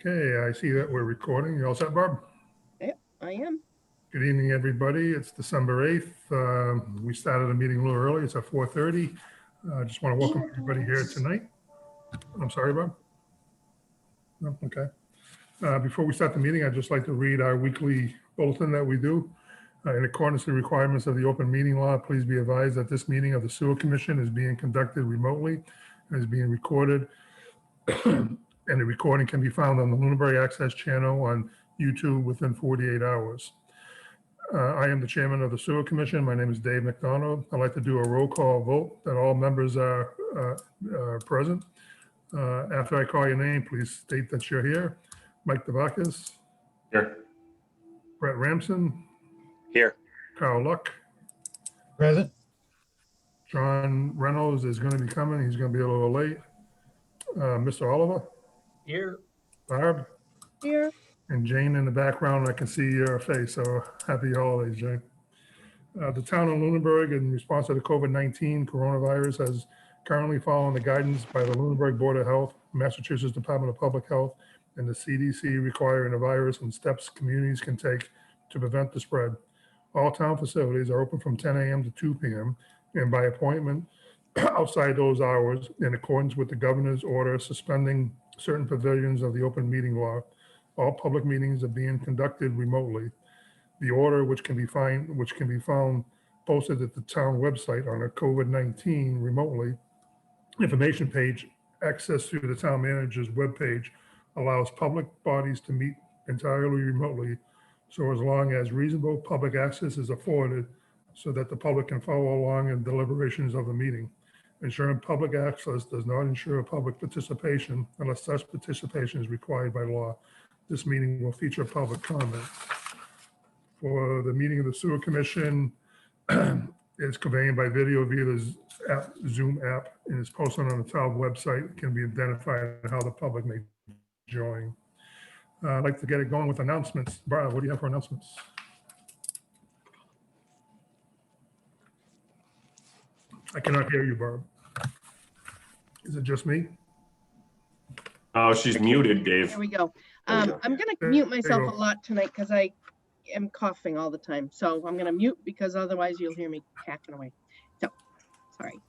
Okay, I see that we're recording. You all set, Barb? Yep, I am. Good evening, everybody. It's December 8th. We started the meeting a little early. It's at 4:30. I just want to welcome everybody here tonight. I'm sorry, Bob? No, okay. Before we start the meeting, I'd just like to read our weekly bulletin that we do. In accordance to the requirements of the open meeting law, please be advised that this meeting of the Sewer Commission is being conducted remotely and is being recorded. And the recording can be found on the Lunenburg Access channel on YouTube within 48 hours. I am the chairman of the Sewer Commission. My name is Dave MacDonald. I'd like to do a roll call vote that all members are present. After I call your name, please state that you're here. Mike DeVakis. Here. Brett Ramsden. Here. Carl Luck. Present. John Reynolds is going to be coming. He's going to be a little late. Mr. Oliva. Here. Barb. Here. And Jane in the background. I can see your face. So happy holidays, Jane. The town of Lunenburg, in response to the COVID-19 coronavirus, has currently following the guidance by the Lunenburg Board of Health, Massachusetts Department of Public Health, and the CDC requiring the virus and steps communities can take to prevent the spread. All town facilities are open from 10 a.m. to 2 p.m. and by appointment outside those hours in accordance with the governor's order suspending certain provisions of the open meeting law. All public meetings are being conducted remotely. The order, which can be found posted at the town website on a COVID-19 remotely information page, access through the town manager's webpage, allows public bodies to meet entirely remotely, so as long as reasonable public access is afforded so that the public can follow along in deliberations of the meeting. Ensuring public access does not ensure public participation unless such participation is required by law. This meeting will feature public comment. For the meeting of the Sewer Commission, is conveyed by video via the Zoom app and is posted on the town website. It can be identified how the public may join. I'd like to get it going with announcements. Brian, what do you have for announcements? I cannot hear you, Barb. Is it just me? Oh, she's muted, Dave. There we go. I'm going to mute myself a lot tonight because I am coughing all the time. So I'm going to mute because otherwise you'll hear me hacking away. So, sorry.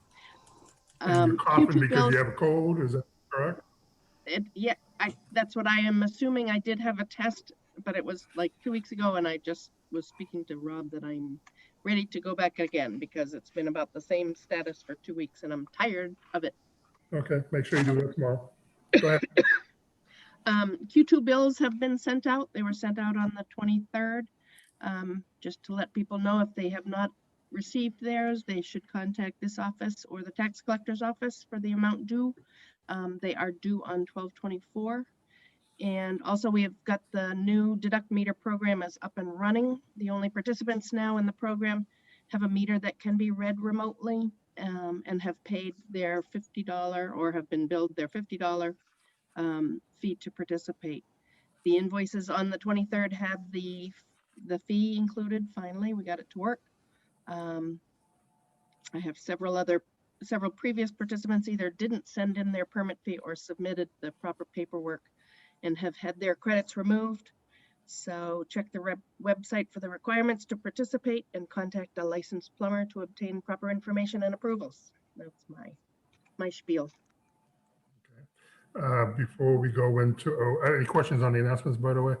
You're coughing Q2 because bills, you have a cold, is that correct? yeah, that's what I am assuming. I did have a test, but it was like 2 weeks ago, and I just was speaking to Rob that I'm ready to go back again because it's been about the same status for 2 weeks, and I'm tired of it. Okay, make sure you do that tomorrow. Go ahead. Q2 bills have been sent out. They were sent out on the 23rd. Just to let people know, if they have not received theirs, they should contact this office or the tax collector's office for the amount due. They are due on 12/24. And also we have got the new deduct meter program is up and running. The only participants now in the program have a meter that can be read remotely and have paid their $50 or have been billed their $50 fee to participate. The invoices on the 23rd have the fee included. Finally, we got it to work. I have several previous participants either didn't send in their permit fee or submitted the proper paperwork and have had their credits removed. So check the website for the requirements to participate and contact a licensed plumber to obtain proper information and approvals. That's my spiel. Before we go into, any questions on the announcements, by the way?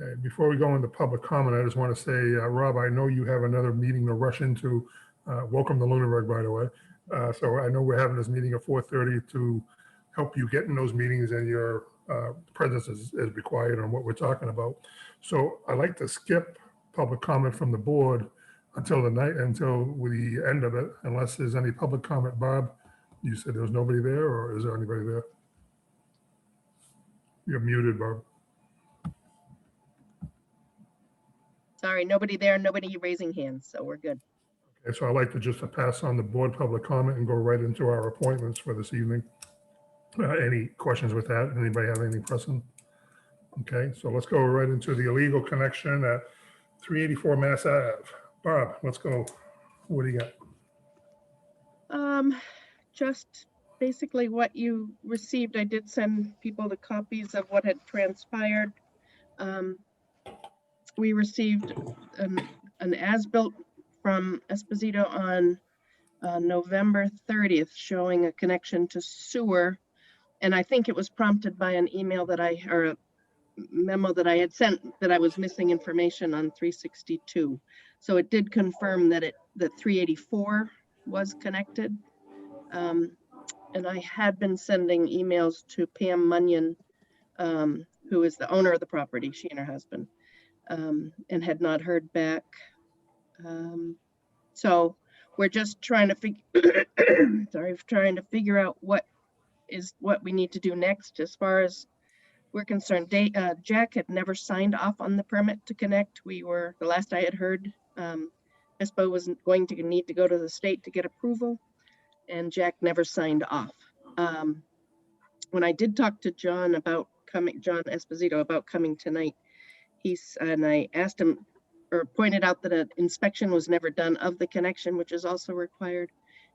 Okay, before we go into public comment, I just want to say, Rob, I know you have another meeting to rush into. Welcome to Lunenburg, by the way. So I know we're having this meeting at 4:30 to help you get in those meetings, and your presence is required on what we're talking about. So I like to skip public comment from the board until the end of it, unless there's any public comment. Bob, you said there was nobody there, or is there anybody there? You're muted, Bob. Sorry, nobody there, nobody raising hands, so we're good. Okay, so I'd like to just pass on the board public comment and go right into our appointments for this evening. Any questions with that? Anybody have anything pressing? Okay, so let's go right into the illegal connection at 384 Mass Ave. Barb, let's go. What do you got? Just basically what you received. I did send people the copies of what had transpired. We received an as-built from Esposito on November 30th showing a connection to sewer. And I think it was prompted by an email that or a memo that I had sent that I was missing information on 362. So it did confirm that that 384 was connected. And I had been sending emails to Pam Munyon, who is the owner of the property, she and her husband, and had not heard back. So we're just trying to figure out what we need to do next. As far as we're concerned, Jack had never signed off on the permit to connect. The last I had heard, ESPO was going to need to go to the state to get approval, and Jack never signed off. When I did talk to John Esposito about coming tonight, and I asked him or pointed out that an inspection was never done of the connection, which is also required.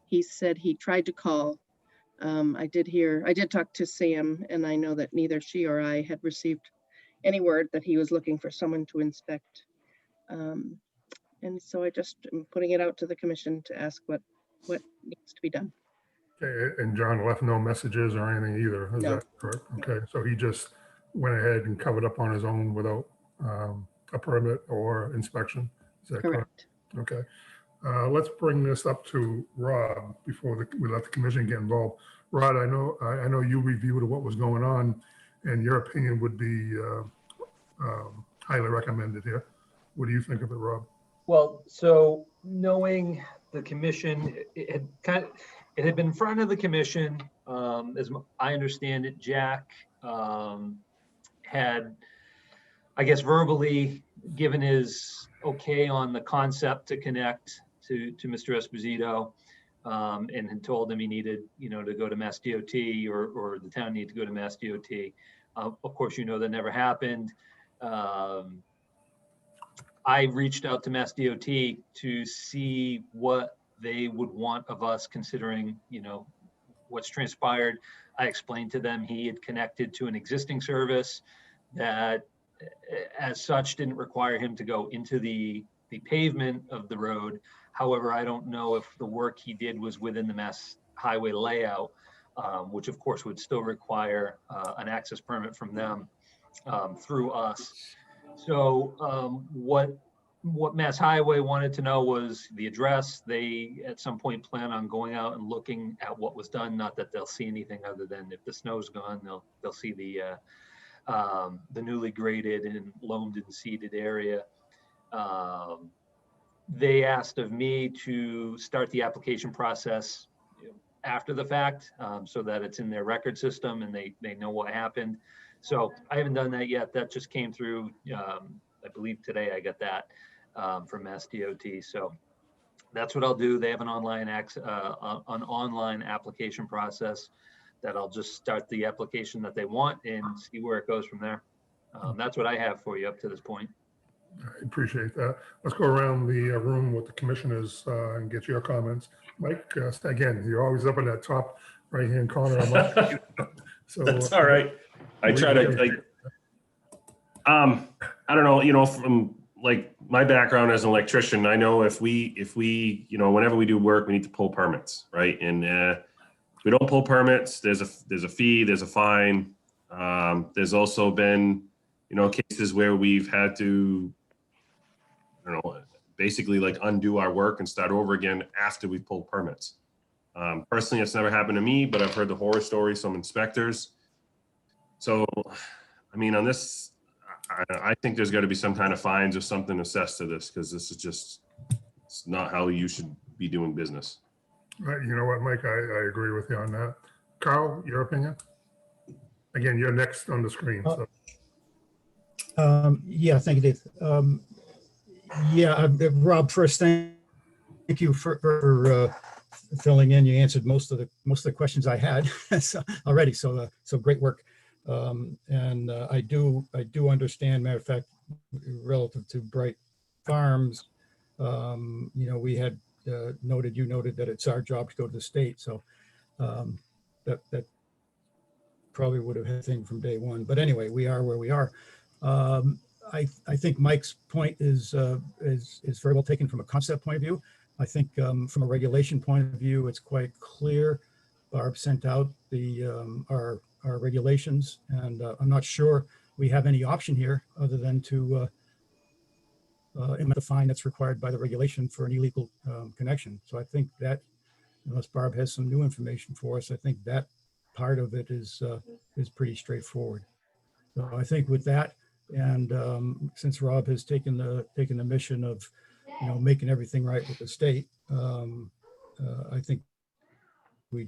He said he tried to call. I did talk to Sam, and I know that neither she or I had received any word that he was looking for someone to inspect. And so I just am putting it out to the commission to ask what needs to be done. Okay, and John left no messages or anything either, is No. that correct? Okay, so he just went ahead and covered up on his own without a permit or inspection, is that correct? Okay, let's bring this up to Rob before we let the commission get involved. Rod, I know you reviewed what was going on, and your opinion would be highly recommended here. What do you think of it, Rob? Well, so knowing the commission, it had been in front of the commission. As I understand it, Jack had, I guess, verbally given his okay on the concept to connect to Mr. Esposito, and had told him he needed, to go to Mass DOT or the town needed to go to Mass DOT. Of course, that never happened. I reached out to Mass DOT to see what they would want of us, considering, what's transpired. I explained to them he had connected to an existing service that, as such, didn't require him to go into the pavement of the road. However, I don't know if the work he did was within the Mass Highway layout, which of course would still require an access permit from them through us. So what Mass Highway wanted to know was the address. They at some point plan on going out and looking at what was done. Not that they'll see anything other than if the snow's gone, they'll see the newly graded and loamed and seeded area. They asked of me to start the application process after the fact, so that it's in their record system and they know what happened. So I haven't done that yet. That just came through, I believe today I got that from Mass DOT. So that's what I'll do. They have an online application process that I'll just start the application that they want and see where it goes from there. That's what I have for you up to this point. I appreciate that. Let's go around the room with the commissioners and get your comments. Mike, again, you're always up in that top right-hand corner. So That's all right. I try to I don't know, from like my background as an electrician, I know if we, whenever we do work, we need to pull permits, right? And if we don't pull permits, there's a fee, there's a fine. There's also been, cases where we've had to, basically like undo our work and start over again after we've pulled permits. Personally, it's never happened to me, but I've heard the horror stories from inspectors. So, on this, I think there's got to be some kind of fines or something assessed to this, because this is just, it's not how you should be doing business. Right, you know what, Mike, I agree with you on that. Carl, your opinion? Again, you're next on the screen. So. Yeah, thank you, Dave. Rob, first, thank you for filling in. You answered most of the questions I had already. So great work. And I do understand. Matter of fact, relative to Bright Farms, we had you noted that it's our job to go to the state. So that probably would have had a thing from day one. But anyway, we are where we are. I think Mike's point is very well taken from a concept point of view. I think from a regulation point of view, it's quite clear. Barb sent out our regulations, and I'm not sure we have any option here other than to implement the fine that's required by the regulation for an illegal connection. So I think that, unless Barb has some new information for us, I think that part of it is pretty straightforward. So I think with that, and since Rob has taken the mission of, making everything right with the state, I think we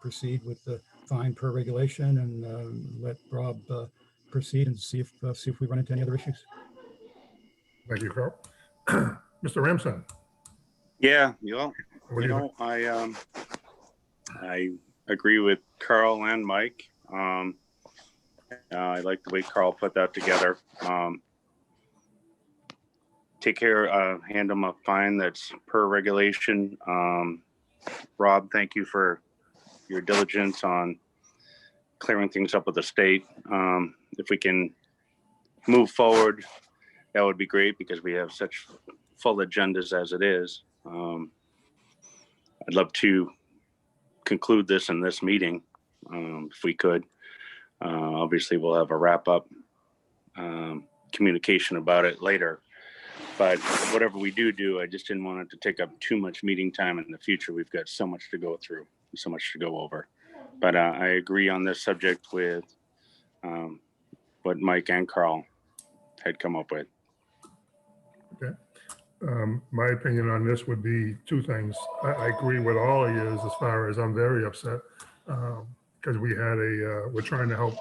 proceed with the fine per regulation and let Rob proceed and see if we run into any other issues. Thank you, Carl. Mr. Ramsden. Yeah, What do you think? I agree with Carl and Mike. I like the way Carl put that together. Hand them a fine that's per regulation. Rob, thank you for your diligence on clearing things up with the state. If we can move forward, that would be great, because we have such full agendas as it is. I'd love to conclude this in this meeting, if we could. Obviously, we'll have a wrap-up communication about it later. But whatever we do, I just didn't want it to take up too much meeting time in the future. We've got so much to go through, so much to go over. But I agree on this subject with what Mike and Carl had come up with. Okay. My opinion on this would be two things. I agree with all of you as far as I'm very upset because we're trying to help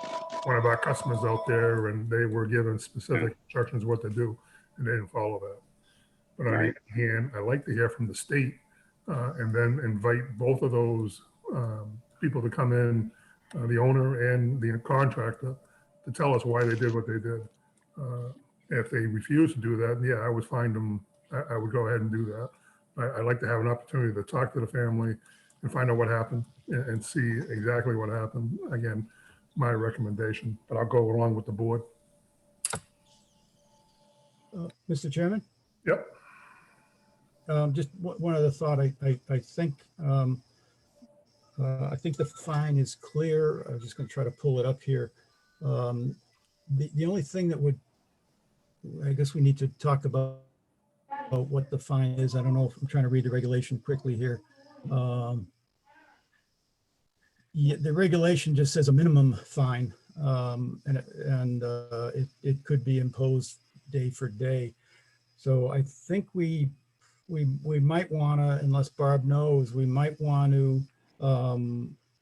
one of our customers out there, and they were given specific instructions what to do, and they didn't follow that. But on the other hand, I like to hear from the state and then invite both of those people to come in, the owner and the contractor, to tell us why they did what they did. If they refuse to do that, yeah, I would find them. I would go ahead and do that. I like to have an opportunity to talk to the family and find out what happened and see exactly what happened. Again, my recommendation, but I'll go along with the board. Mr. Chairman? Yep. Just one other thought. I think the fine is clear. I'm just going to try to pull it up here. The only thing that I guess we need to talk about what the fine is. I don't know if I'm trying to read the regulation quickly here. The regulation just says a minimum fine, and it could be imposed day for day. So I think we might want to, unless Barb knows, we might want to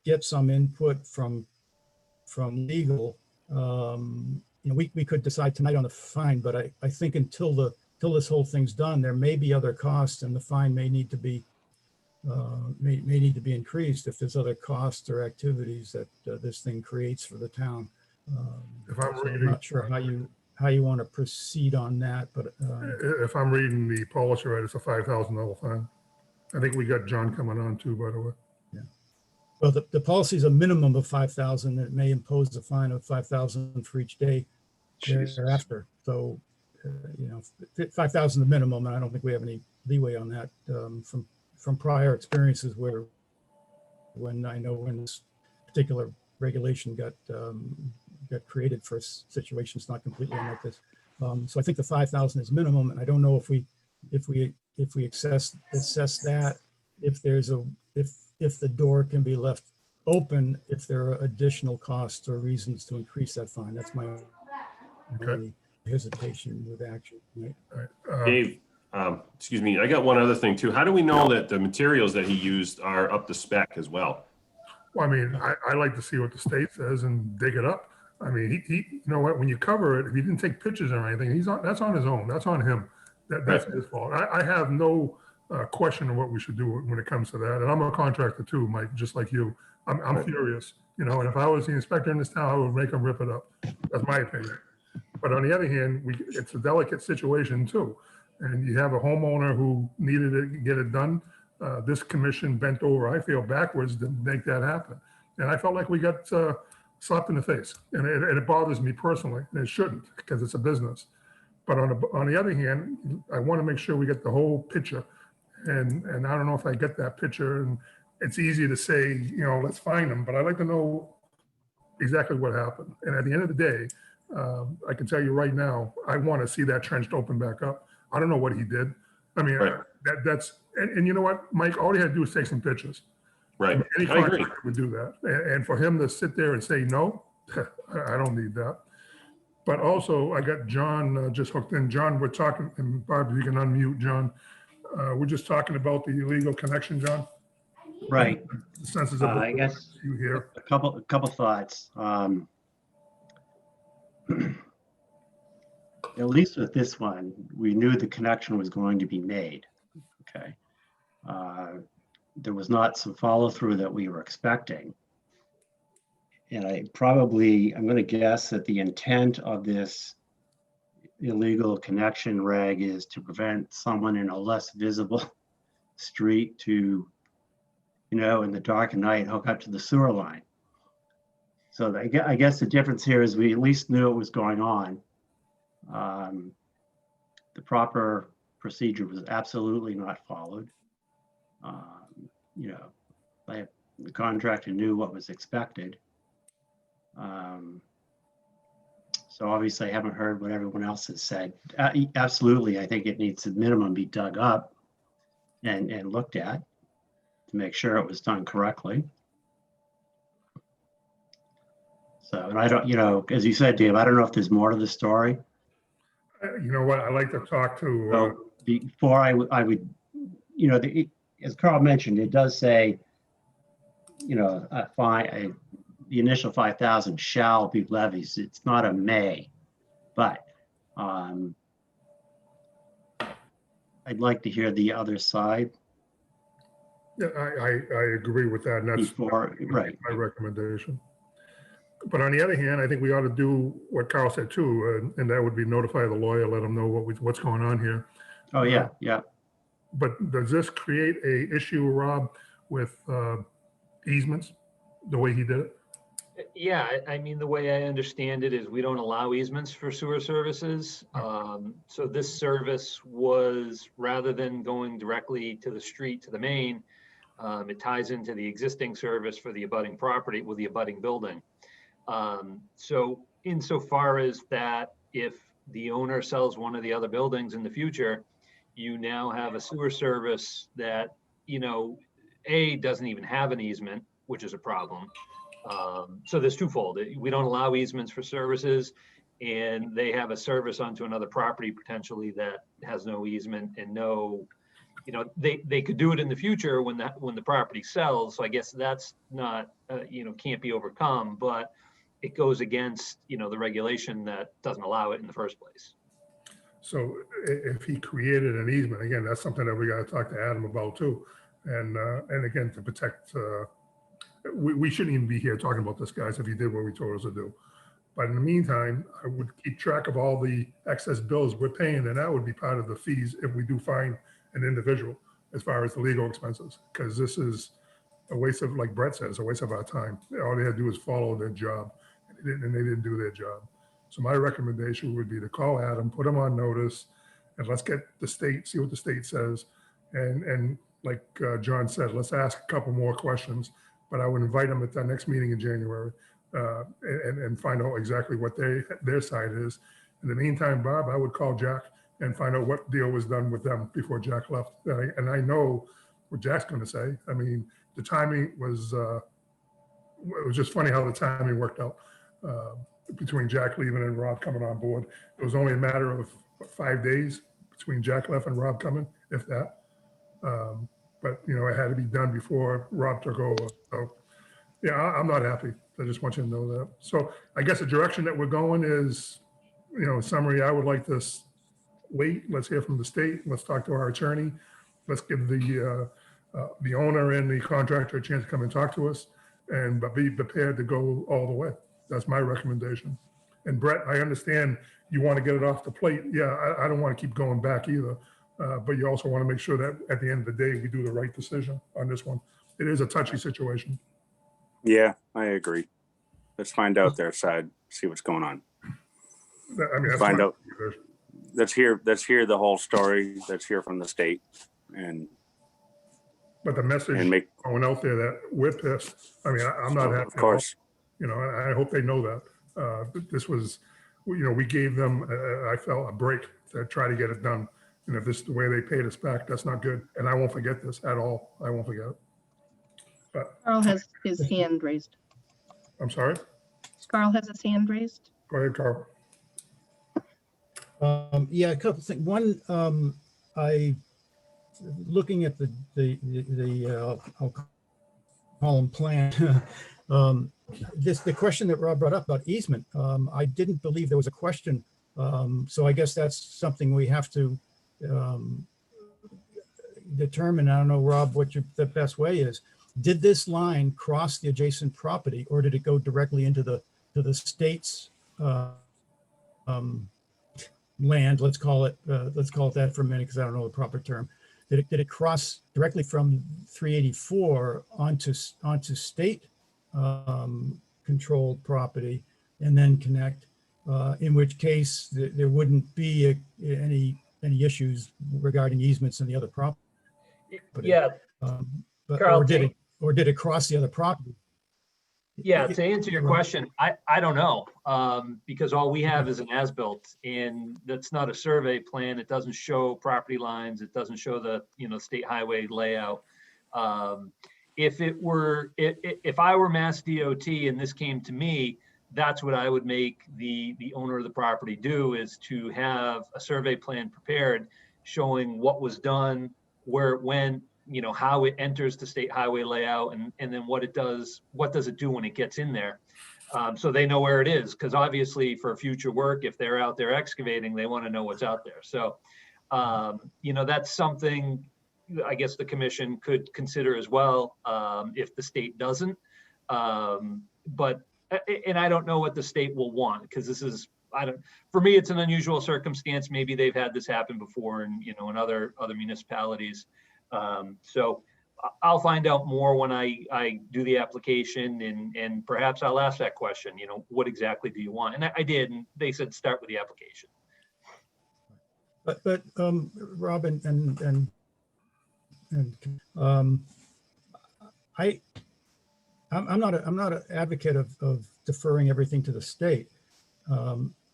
get some input from legal. We could decide tonight on the fine, but I think until this whole thing's done, there may be other costs, and the fine may need to be increased if there's other costs or activities that this thing creates for the town. I'm not sure how you want to proceed on that, but if I'm reading the policy right, it's a $5,000 fine. I think we got John coming on too, by the way. Yeah. Well, the policy is a minimum of 5,000. It may impose a fine of 5,000 for each day thereafter. So, 5,000 the minimum, and I don't think we have any leeway on that from prior experiences when this particular regulation got created for situations not completely unlike this. So I think the 5,000 is minimum, and I don't know if we assess that, if the door can be left open, if there are additional costs or reasons to increase that fine. That's my only hesitation with action. Right? Dave, excuse me, I got one other thing too. How do we know that the materials that he used are up to spec as well? Well, I mean, I like to see what the state says and dig it up. I mean, he you know what, when you cover it, if he didn't take pictures or anything, that's on his own. That's on him. That's his fault. I have no question of what we should do when it comes to that. And I'm a contractor too, Mike, just like you. I'm furious, and if I was the inspector in this town, I would make him rip it up. That's my opinion. But on the other hand, it's a delicate situation too. And you have a homeowner who needed to get it done. This commission bent over, I feel, backwards to make that happen. And I felt like we got slapped in the face, and it bothers me personally, and it shouldn't, because it's a business. But on the other hand, I want to make sure we get the whole picture. And I don't know if I get that picture, and it's easy to say, you know, let's find them, but I'd like to know exactly what happened. And at the end of the day, I can tell you right now, I want to see that trench open back up. I don't know what he did. I mean, Right. and you know what, Mike, all he had to do was take some pictures. Right. Any I agree. contractor would do that. And for him to sit there and say, no, I don't need that. But also, I got John just hooked in. John, we're talking, and Barb, you can unmute John. We're just talking about the illegal connection, John. Right. The senses of I guess you here. a couple thoughts. At least with this one, we knew the connection was going to be made. Okay. There was not some follow through that we were expecting. And I'm going to guess that the intent of this illegal connection reg is to prevent someone in a less visible street to, you know, in the dark of night, hook up to the sewer line. So I guess the difference here is we at least knew it was going on. The proper procedure was absolutely not followed. You know, the contractor knew what was expected. So obviously I haven't heard what everyone else has said. Absolutely, I think it needs to minimum be dug up and looked at to make sure it was done correctly. So, and I don't, you know, as you said, Dave, I don't know if there's more to the story. You know what, I like to talk to, So before I would, you know, as Carl mentioned, it does say, you know, the initial 5,000 shall be levied. It's not a may, but I'd like to hear the other side. yeah, I agree with that, and that's Before, right. my recommendation. But on the other hand, I think we ought to do what Carl said too, and that would be notify the lawyer, let him know what's going on here. Oh, yeah, yeah. But does this create a issue, Rob, with easements, the way he did it? Yeah, I mean, the way I understand it is we don't allow easements for sewer services. So this service was, rather than going directly to the street, to the main, it ties into the existing service for the abutting property with the abutting building. So insofar as that, if the owner sells one of the other buildings in the future, you now have a sewer service that, you know, doesn't even have an easement, which is a problem. So there's twofold. We don't allow easements for services, and they have a service onto another property potentially that has no easement and no, you know, they could do it in the future when the property sells. So I guess that's not, you know, can't be overcome, but it goes against, you know, the regulation that doesn't allow it in the first place. So if he created an easement, again, that's something that we got to talk to Adam about too. And again, to protect, we shouldn't even be here talking about this, guys, if he did what we told us to do. But in the meantime, I would keep track of all the excess bills we're paying, and that would be part of the fees if we do find an individual as far as the legal expenses, because this is a waste of, like Brett says, a waste of our time. All they had to do is follow their job, and they didn't do their job. So my recommendation would be to call Adam, put him on notice, and let's get the state, see what the state says. And like John said, let's ask a couple more questions, but I would invite them at the next meeting in January and find out exactly what their side is. In the meantime, Bob, I would call Jack and find out what deal was done with them before Jack left. And I know what Jack's going to say. I mean, the timing was, it was just funny how the timing worked out between Jack leaving and Rob coming on board. It was only a matter of 5 days between Jack left and Rob coming, if that. But, you know, it had to be done before Rob took over. So, yeah, I'm not happy. I just want you to know that. So I guess the direction that we're going is, you know, in summary, I would like to wait. Let's hear from the state. Let's talk to our attorney. Let's give the owner and the contractor a chance to come and talk to us, but be prepared to go all the way. That's my recommendation. And Brett, I understand you want to get it off the plate. Yeah, I don't want to keep going back either. But you also want to make sure that at the end of the day, we do the right decision on this one. It is a touchy situation. Yeah, I agree. Let's find out their side, see what's going on. I mean, that's Find my- out. Let's hear the whole story. Let's hear from the state and But the message make, going out there that we're pissed. I mean, I'm not happy. of course. You know, and I hope they know that. This was, you know, we gave them, I felt, a break to try to get it done. And if this is the way they paid us back, that's not good. And I won't forget this at all. I won't forget it. But Carl has his hand raised. I'm sorry. Carl has his hand raised. Go ahead, Carl. Yeah, a couple things. One, looking at the I'll call them plan. The question that Rob brought up about easement, I didn't believe there was a question. So I guess that's something we have to determine. I don't know, Rob, what the best way is. Did this line cross the adjacent property, or did it go directly into the state's land? Let's call it that for a minute, because I don't know the proper term. Did it cross directly from 384 onto state controlled property and then connect? In which case there wouldn't be any issues regarding easements and the other property. Yeah, But, Carl, or did it cross the other property? yeah, to answer your question, I don't know, because all we have is an as-built, and that's not a survey plan. It doesn't show property lines. It doesn't show the, state highway layout. If I were Mass DOT and this came to me, that's what I would make the owner of the property do, is to have a survey plan prepared showing what was done, where it went, how it enters the state highway layout, and then what does it do when it gets in there, so they know where it is. Because obviously for future work, if they're out there excavating, they want to know what's out there. So that's something I guess the commission could consider as well, if the state doesn't. But I don't know what the state will want, because this is, for me, it's an unusual circumstance. Maybe they've had this happen before in other municipalities. So I'll find out more when I do the application, and perhaps I'll ask that question, what exactly do you want? And I did, and they said, start with the application. But Rob and I'm not an advocate of deferring everything to the state.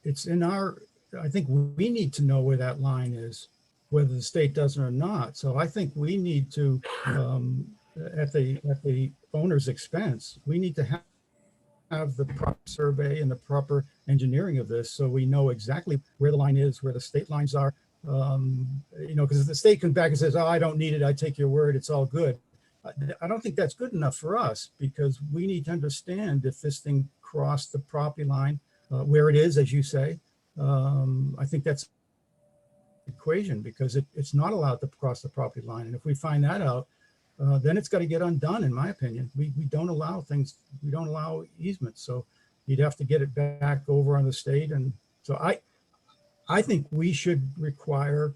It's I think we need to know where that line is, whether the state doesn't or not. So I think we need to, at the owner's expense, we need to have the proper survey and the proper engineering of this, so we know exactly where the line is, where the state lines are. Because if the state comes back and says, "Oh, I don't need it. I take your word. It's all good." I don't think that's good enough for us, because we need to understand if this thing crossed the property line, where it is, as you say. I think that's the equation, because it's not allowed to cross the property line. And if we find that out, then it's got to get undone, in my opinion. We don't allow things, we don't allow easements. So you'd have to get it back over on the state. And so I think we should require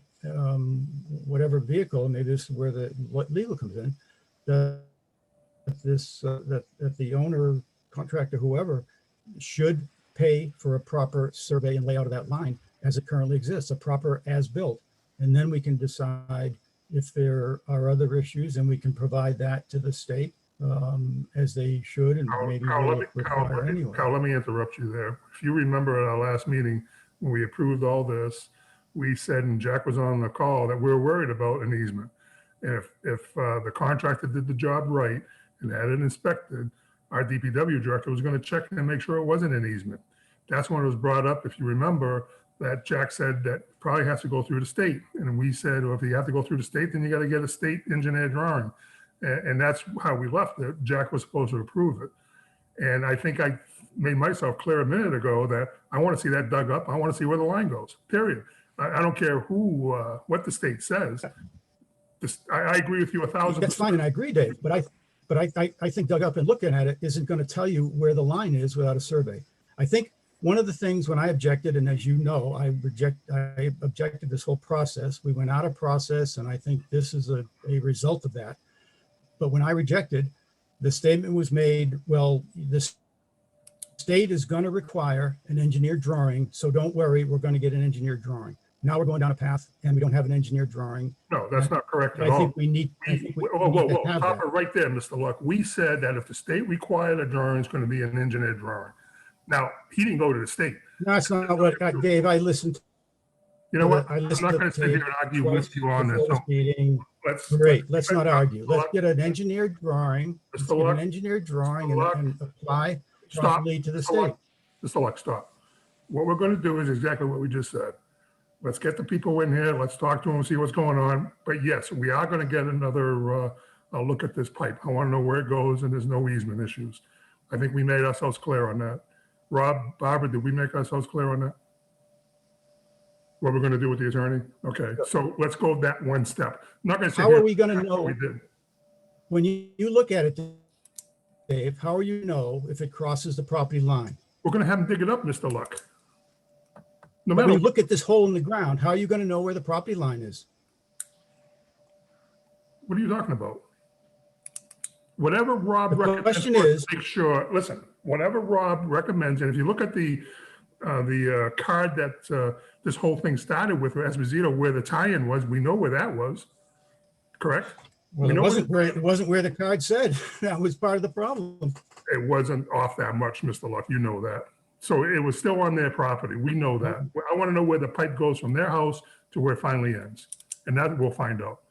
whatever vehicle, maybe this is where what legal comes in, that the owner, contractor, whoever, should pay for a proper survey and layout of that line as it currently exists, a proper as-built. And then we can decide if there are other issues, and we can provide that to the state as they should, and maybe will require anyway. Carl, let me interrupt you there. If you remember at our last meeting, when we approved all this, we said, and Jack was on the call, that we're worried about an easement. And if the contractor did the job right and had it inspected, our DPW director was going to check and make sure it wasn't an easement. That's when it was brought up, if you remember, that Jack said that probably has to go through the state. And we said, well, if you have to go through the state, then you got to get a state engineer drawing. And that's how we left it. Jack was supposed to approve it. And I think I made myself clear a minute ago that I want to see that dug up. I want to see where the line goes, period. I don't care what the state says. I agree with you 1,000%. That's fine, and I agree, Dave, but I think dug up and looking at it isn't going to tell you where the line is without a survey. I think one of the things when I objected, and as you know, I objected this whole process. We went out of process, and I think this is a result of that. But when I rejected, the statement was made, well, the state is going to require an engineered drawing, so don't worry, we're going to get an engineered drawing. Now we're going down a path and we don't have an engineered drawing. No, that's not correct at I all. think we need, I think we Whoa, need whoa, to whoa, have stop that. it right there, Mr. Luck. We said that if the state required a drawing, it's going to be an engineered drawing. Now, he didn't go to the state. No, that's not what, Dave, I listened. You know what? I I'm listened not to going to sit here and argue twice with you on this. before So this meeting. let's. Great, let's not argue. Mr. Let's Luck, get an engineered drawing, let's Mr. get Luck, an engineered drawing Mr. Luck, and apply Stop. properly to the Mr. state. Luck, Mr. Luck, stop. What we're going to do is exactly what we just said. Let's get the people in here. Let's talk to them, see what's going on. But yes, we are going to get another look at this pipe. I want to know where it goes and there's no easement issues. I think we made ourselves clear on that. Rob, Barbara, did we make ourselves clear on that? What we're going to do with the attorney? Okay, so let's go that one step. Not going to say. How are we going to that's what know, we did. when you look at it, Dave, how are you to know if it crosses the property line? We're going to have them dig it up, Mr. Luck. No But matter when you what, look at this hole in the ground, how are you going to know where the property line is? what are you talking about? Whatever Rob The recommends, question is- make sure, listen, whatever Rob recommends, and if you look at the card that this whole thing started with Esposito, where the tie-in was, we know where that was, correct? Well, We it know wasn't where the card said. That was part of the problem. It wasn't off that much, Mr. Luck, you know that. So it was still on their property, we know that. I want to know where the pipe goes from their house to where it finally ends, and that we'll find out.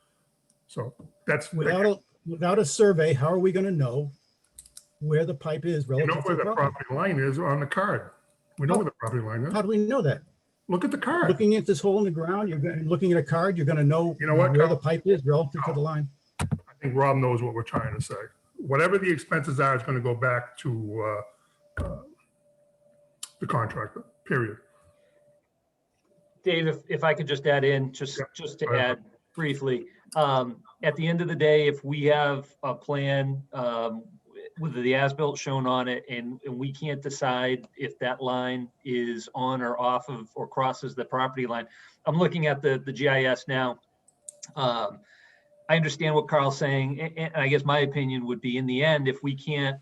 So that's, Without a survey, how are we going to know where the pipe is you know relative to where the the property? property line is on the card. We know where the property line is. How do we know that? Look at the card. Looking at this hole in the ground, looking at a card, you're going to know You know what, where the Carl? pipe is relative to the line. I think Rob knows what we're trying to say. Whatever the expenses are, it's going to go back to the contractor, period. Dave, if I could just add in, just to go ahead. add briefly, at the end of the day, if we have a plan with the as-built shown on it, and we can't decide if that line is on or off of or crosses the property line. I'm looking at the GIS now. I understand what Carl's saying, and I guess my opinion would be, in the end, if we can't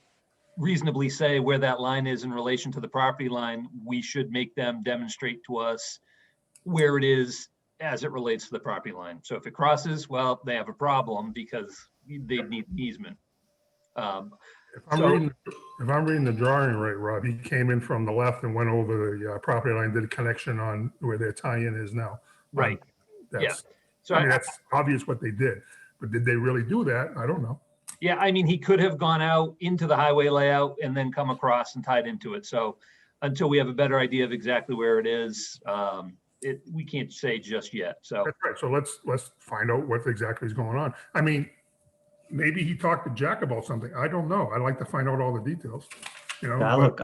reasonably say where that line is in relation to the property line, we should make them demonstrate to us where it is as it relates to the property line. So if it crosses, well, they have a problem because they need an easement. If I'm reading the drawing right, Rob, he came in from the left and went over the property line, did a connection on where their tie-in is now. Right. That's, So I mean, that's obvious what they did, but did they really do that? I don't know. yeah, I mean, he could have gone out into the highway layout and then come across and tied into it. So until we have a better idea of exactly where it is, we can't say just yet. So That's right. So let's find out what exactly is going on. I mean, maybe he talked to Jack about something. I don't know. I'd like to find out all the details, you know. Yeah, but- look,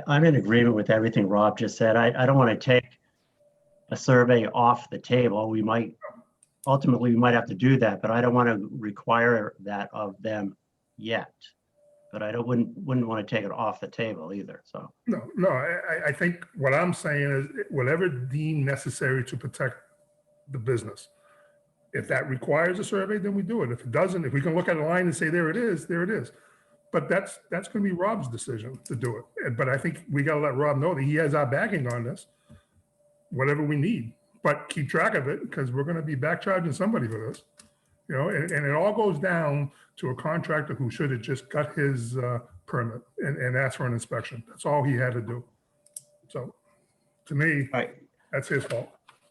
I'm in agreement with everything Rob just said. I don't want to take a survey off the table. Ultimately, we might have to do that, but I don't want to require that of them yet. But I wouldn't want to take it off the table either, so. No, I think what I'm saying is whatever deemed necessary to protect the business. If that requires a survey, then we do it. If it doesn't, if we can look at a line and say, there it is, there it is. But that's going to be Rob's decision to do it. But I think we got to let Rob know that he has our backing on this, whatever we need. But keep track of it because we're going to be back charging somebody for this. You know, and it all goes down to a contractor who should have just got his permit and asked for an inspection. That's all he had to do. So to me, Right. that's his fault.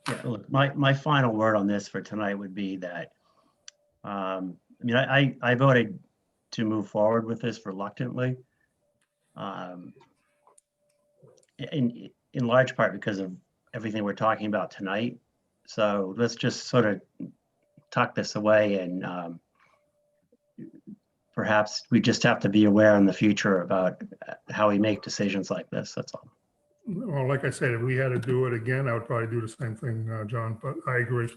Yeah, look, my final word on this for tonight would be that, I mean, I voted to move forward with this reluctantly. In large part because of everything we're talking about tonight. So let's just sort of tuck this away and perhaps we just have to be aware in the future about how we make decisions like this, that's all. Well, like I said, if we had to do it again, I would probably do the same thing, John, but I agree.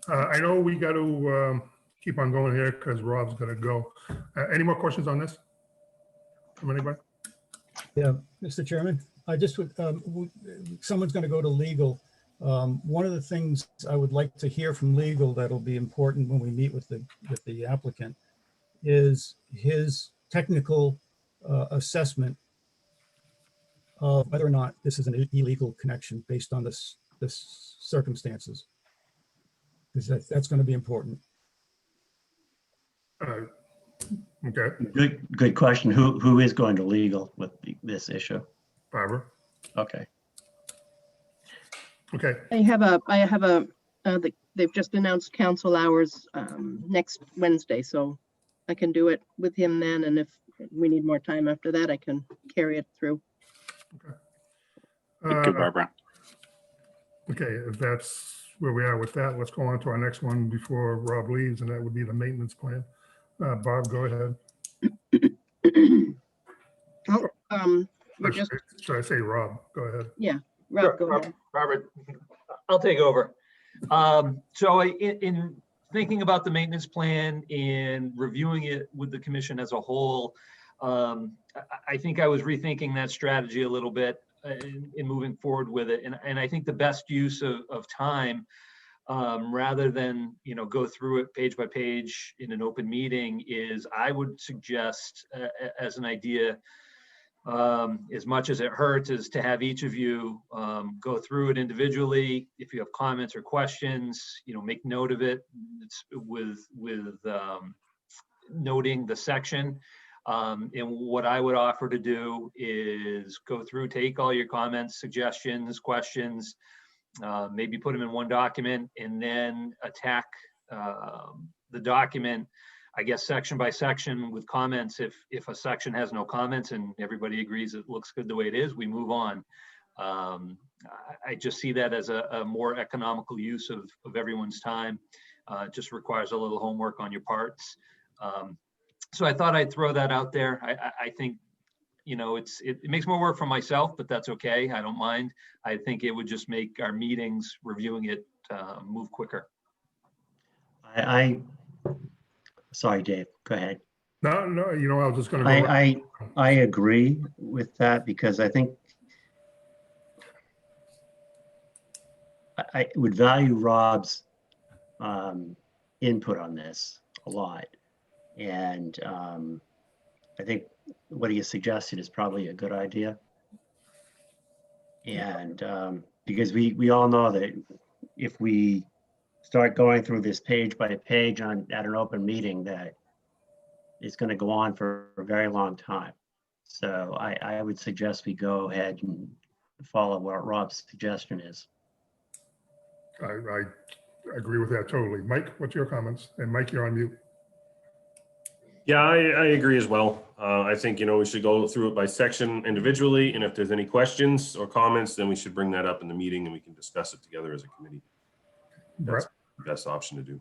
I know we got to keep on going here because Rob's going to go. Any more questions on this from anybody? Yeah, Mr. Chairman, I just would, someone's going to go to legal. One of the things I would like to hear from legal that'll be important when we meet with the applicant is his technical assessment of whether or not this is an illegal connection based on this circumstances. Because that's going to be important. Okay, Good question. Who is going to legal with this issue? Barbara. Okay. Okay, They've just announced council hours next Wednesday, so I can do it with him then, and if we need more time after that, I can carry it through. Thank you, Barbara. Okay, if that's where we are with that, let's go on to our next one before Rob leaves, and that would be the maintenance plan. Bob, go ahead. We're just, Should I say Rob? Go ahead. Rob, go ahead. Robert, I'll take over. So in thinking about the maintenance plan and reviewing it with the commission as a whole, I think I was rethinking that strategy a little bit in moving forward with it. And I think the best use of time, rather than, go through it page by page in an open meeting, is I would suggest as an idea, as much as it hurts, is to have each of you go through it individually. If you have comments or questions, make note of it. It's with noting the section. And what I would offer to do is go through, take all your comments, suggestions, questions, maybe put them in one document, and then attack the document, I guess, section by section with comments. If a section has no comments and everybody agrees it looks good the way it is, we move on. I just see that as a more economical use of everyone's time. It just requires a little homework on your parts. So I thought I'd throw that out there. I think, it makes more work for myself, but that's okay. I don't mind. I think it would just make our meetings reviewing it move quicker. Sorry, Dave, go ahead. No, I was just going to go. I agree with that, because I think I would value Rob's input on this a lot. And I think what he has suggested is probably a good idea. And because we all know that if we start going through this page by page at an open meeting, that it's going to go on for a very long time. So I would suggest we go ahead and follow what Rob's suggestion is. I agree with that totally. Mike, what's your comments? And Mike, you're on mute. Yeah, I agree as well. I think, we should go through it by section individually. And if there's any questions or comments, then we should bring that up in the meeting and we can discuss it together as a committee. That's the best option to do.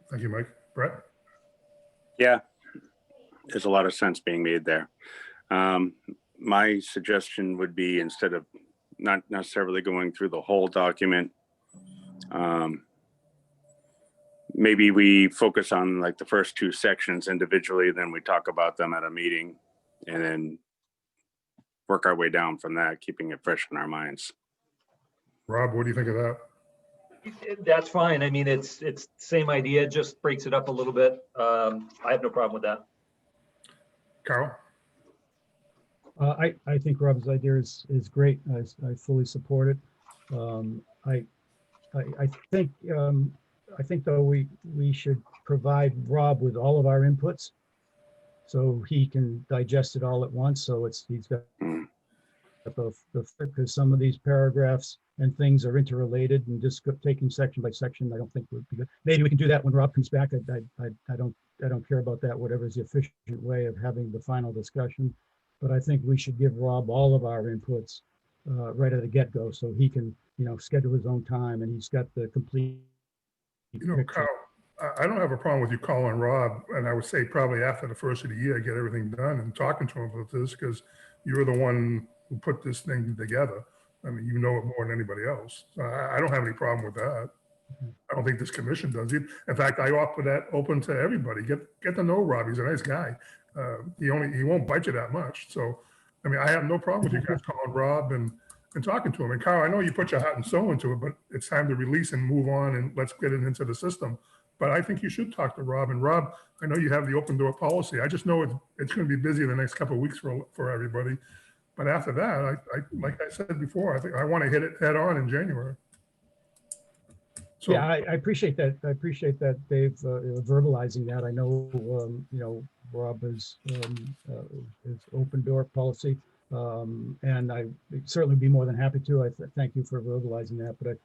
Thank you, Mike. Brett? Yeah, there's a lot of sense being made there. My suggestion would be, instead of not necessarily going through the whole document, maybe we focus on like the first two sections individually, then we talk about them at a meeting, and then work our way down from that, keeping it fresh in our minds. Rob, what do you think of that? That's fine. I mean, it's same idea, just breaks it up a little bit. I have no problem with that. Carl? I think Rob's idea is great. I fully support it. I think though we should provide Rob with all of our inputs so he can digest it all at once. So he's got because some of these paragraphs and things are interrelated, and just taking section by section, I don't think would be good. Maybe we can do that when Rob comes back. I don't care about that, whatever is the efficient way of having the final discussion. But I think we should give Rob all of our inputs right at the get-go, so he can, schedule his own time, and he's got the complete picture. Carl, I don't have a problem with you calling Rob, and I would say probably after the first of the year, get everything done and talking to him about this, because you're the one who put this thing together. I mean, you know it more than anybody else. So I don't have any problem with that. I don't think this commission does it. In fact, I offer that open to everybody. Get to know Rob. He's a nice guy. He won't bite you that much. So I mean, I have no problem with you guys calling Rob and talking to him. And Kyle, I know you put your heart and soul into it, but it's time to release and move on and let's get it into the system. But I think you should talk to Rob. And Rob, I know you have the open door policy. I just know it's going to be busy the next couple of weeks for everybody. But after that, I like I said before, I think I want to hit it head on in January. So Yeah, I appreciate that. I appreciate that, Dave, verbalizing that. I know, you know, Rob is open door policy. And I would certainly be more than happy to. I thank you for verbalizing that, but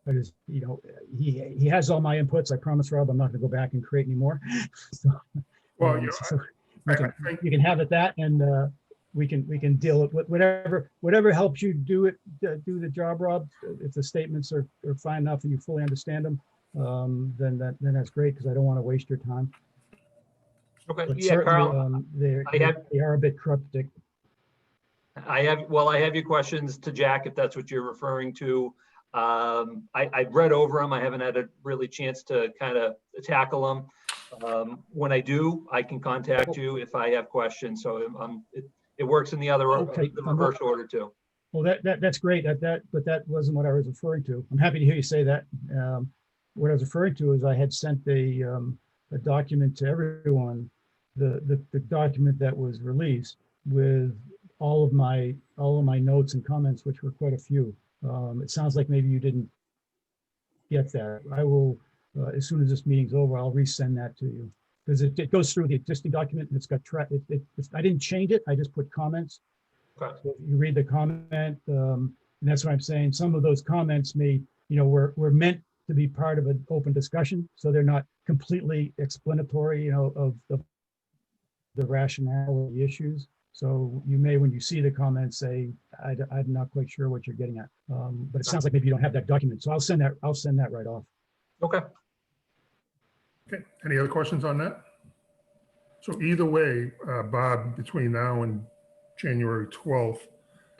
I just, you know, he has all my inputs. I promise, Rob, I'm not going to go back and create any more. So, well, you know, so I think you can have it that, and we can deal with whatever helps you do the job, Rob. If the statements are fine enough and you fully understand them, then that's great, because I don't want to waste your time. Okay, But yeah, Carl, certainly, they are a bit cryptic. I have your questions to Jack, if that's what you're referring to. I've read over them. I haven't had a really chance to kind of tackle them. When I do, I can contact you if I have questions. So it works in the other Okay. the reverse order too. Well, that's great. But that wasn't what I was referring to. I'm happy to hear you say that. What I was referring to is I had sent a document to everyone, the document that was released with all of my notes and comments, which were quite a few. It sounds like maybe you didn't get that. I will, as soon as this meeting's over, I'll resend that to you, because it goes through the existing document and it's got I didn't change it. I just put comments. Okay. So you read the comment, and that's what I'm saying. Some of those comments were meant to be part of an open discussion, so they're not completely explanatory, of the rationale of the issues. So you may, when you see the comments, say, I'm not quite sure what you're getting at. But it sounds like maybe you don't have that document. So I'll send that right off. Okay. okay. Any other questions on that? So either way, Bob, between now and January 12th,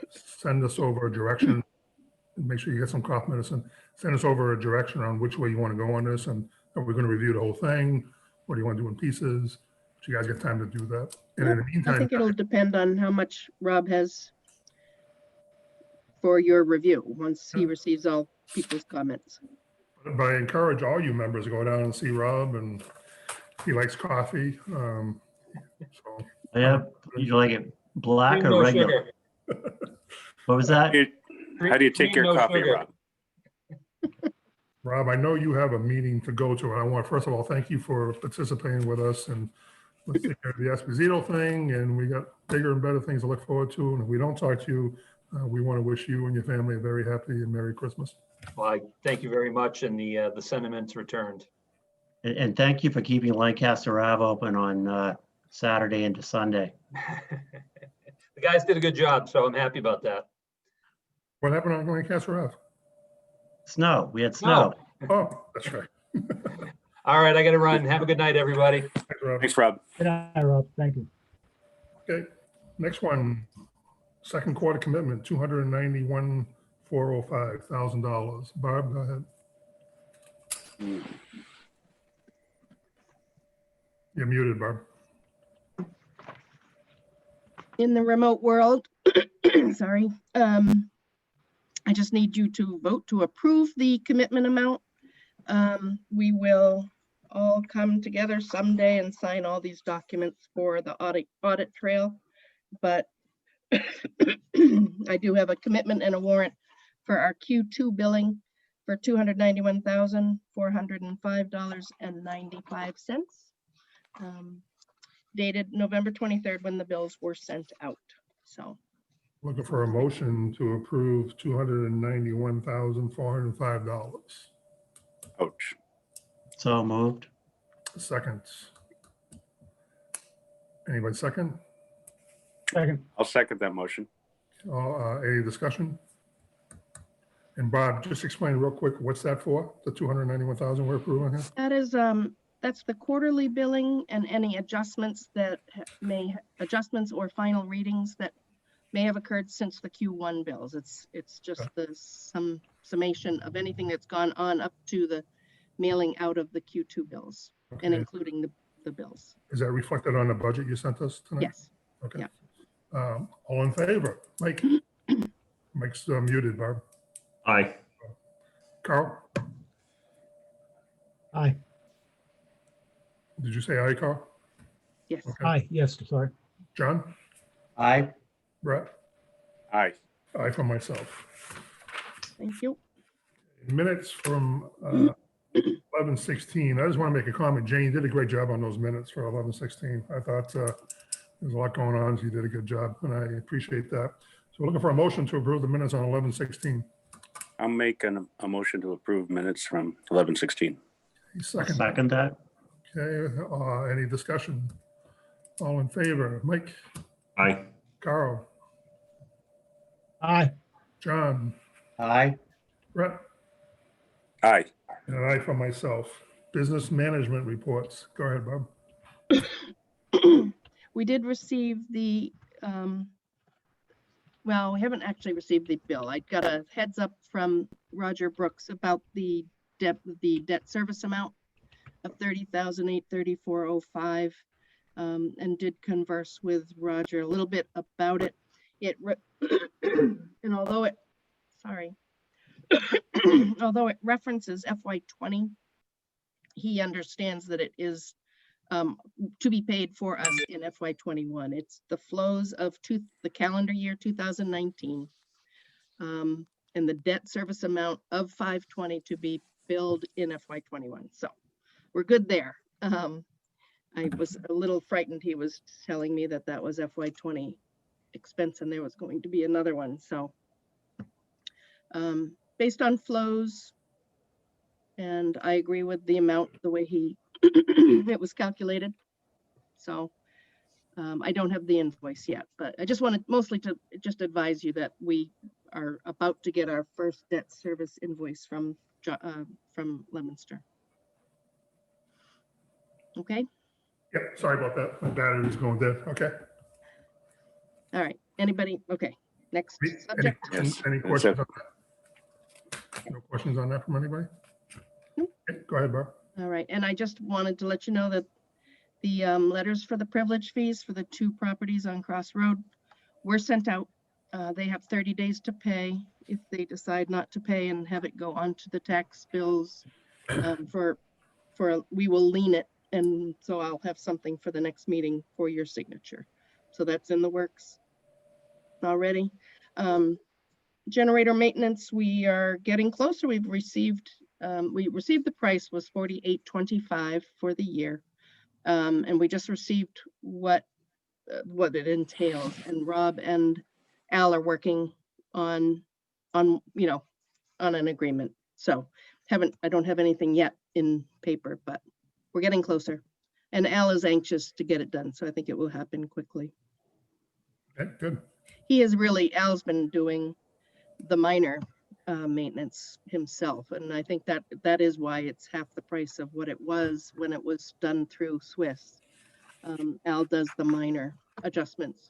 send us over a direction. Make sure you get some cough medicine. Send us over a direction on which way you want to go on this, and are we going to review the whole thing? What do you want to do in pieces? So you guys get time to do that. And in the I meantime, think it'll depend on how much Rob has for your review once he receives all people's comments. but I encourage all you members to go down and see Rob, and he likes coffee. So Yeah, you like it black Cream, or no regular? sugar. What was that? How do you take Cream, your no coffee, sugar. Rob? Rob, I know you have a meeting to go to, and I want, first of all, thank you for participating with us, and let's take care of the Esposito thing, and we got bigger and better things to look forward to. And if we don't talk to you, we want to wish you and your family a very happy and Merry Christmas. Well, I thank you very much, and the sentiments returned. And thank you for keeping Lancaster Ave open on Saturday into Sunday. The guys did a good job, so I'm happy about that. What happened on Lancaster Ave? Snow, we had snow. Oh, that's right. All right, I got to run. Have a good night, everybody. Thanks, Rob. Thanks, Rob. Good night, Rob. Thank you. Okay, next one, second quarter commitment, $291,405,000. Barb, go ahead. You're muted, Barb. In the remote world, sorry, I just need you to vote to approve the commitment amount. We will all come together someday and sign all these documents for the audit trail. But I do have a commitment and a warrant for our Q2 billing for $291,405.95, dated November 23rd, when the bills were sent out. So Looking for a motion to approve $291,405. Ouch. So moved. Second. Anybody second? Second. I'll second that motion. Any discussion? And Bob, just explain real quick, what's that for? The 291,000 we're approving here? that is, that's the quarterly billing and any adjustments that adjustments or final readings that may have occurred since the Q1 bills. It's just the summation of anything that's gone on up to the mailing out of the Q2 bills, and Okay. including the bills. Is that reflected on the budget you sent us tonight? Yes. Okay. Yeah. All in favor? Mike? Mike's muted, Barb. Aye. Carl? Aye, Did you say aye, Carl? Yes. Okay. aye, yes, sorry. John? Aye. Brett? Aye. Aye for myself. Thank you. Minutes from 11:16. I just want to make a comment. Jane, you did a great job on those minutes for 11:16. I thought there's a lot going on. So you did a good job, and I appreciate that. So we're looking for a motion to approve the minutes on 11:16. I'll make a motion to approve minutes from 11:16. Second. Second that. Okay. Any discussion? All in favor? Mike? Aye. Carl? Aye, John? Aye. Brett? Aye. And an aye for myself. Business management reports. Go ahead, Bob. We did receive the, well, we haven't actually received the bill. I got a heads up from Roger Brooks about the debt service amount of $30,834.05, and did converse with Roger a little bit about it. And although it, sorry, although it references FY20, he understands that it is to be paid for us in FY21. It's the flows of the calendar year 2019, and the debt service amount of 520 to be billed in FY21. So we're good there. I was a little frightened. He was telling me that that was FY20 expense and there was going to be another one. So based on flows, and I agree with the amount, the way it was calculated. So I don't have the invoice yet, but I just wanted mostly to just advise you that we are about to get our first debt service invoice from Leominster. Okay. Yep, sorry about that. My battery was going dead. Okay. All right. Anybody? Okay. Next Any subject. Yes, any that's questions it. on that? No questions on that from anybody? Nope. Okay, go ahead, Barb. All right. And I just wanted to let you know that the letters for the privilege fees for the 2 properties on Cross Road were sent out. They have 30 days to pay. If they decide not to pay and have it go onto the tax bills, we will lien it. And so I'll have something for the next meeting for your signature. So that's in the works already. Generator maintenance, we are getting closer. We received the price was $48.25 for the year. And we just received what it entails, and Rob and Al are working on an agreement. So I don't have anything yet in paper, but we're getting closer. And Al is anxious to get it done, so I think it will happen quickly. Okay, good. Al's been doing the minor maintenance himself, and I think that is why it's half the price of what it was when it was done through Swiss. Al does the minor adjustments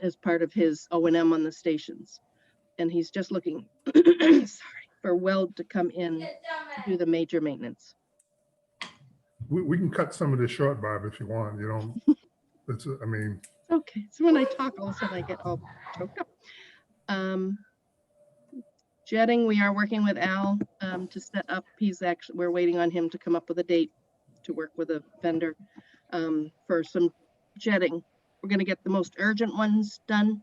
as part of his O&M on the stations, and he's just looking for Weld to come in to do the major maintenance. We can cut some of this short, Barb, if you want. You don't, I mean, Okay, so when I talk, all of a sudden I get all choked up. Jetting, we are working with Al to set up. We're waiting on him to come up with a date to work with a vendor for some jetting. We're going to get the most urgent ones done,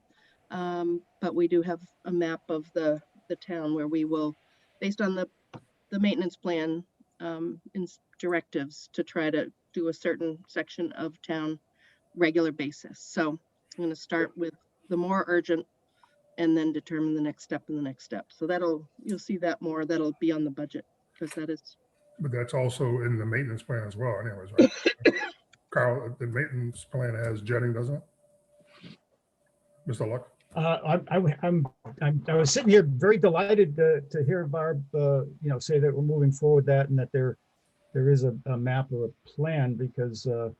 but we do have a map of the town where we will, based on the maintenance plan in directives, to try to do a certain section of town regular basis. So I'm going to start with the more urgent and then determine the next step and the next step. So you'll see that more. That'll be on the budget because that is. but that's also in the maintenance plan as well anyways, right? Carl, the maintenance plan has jetting, doesn't it? Mr. Luck? I was sitting here very delighted to hear Barb, say that we're moving forward that and that there is a map or a plan, because I'm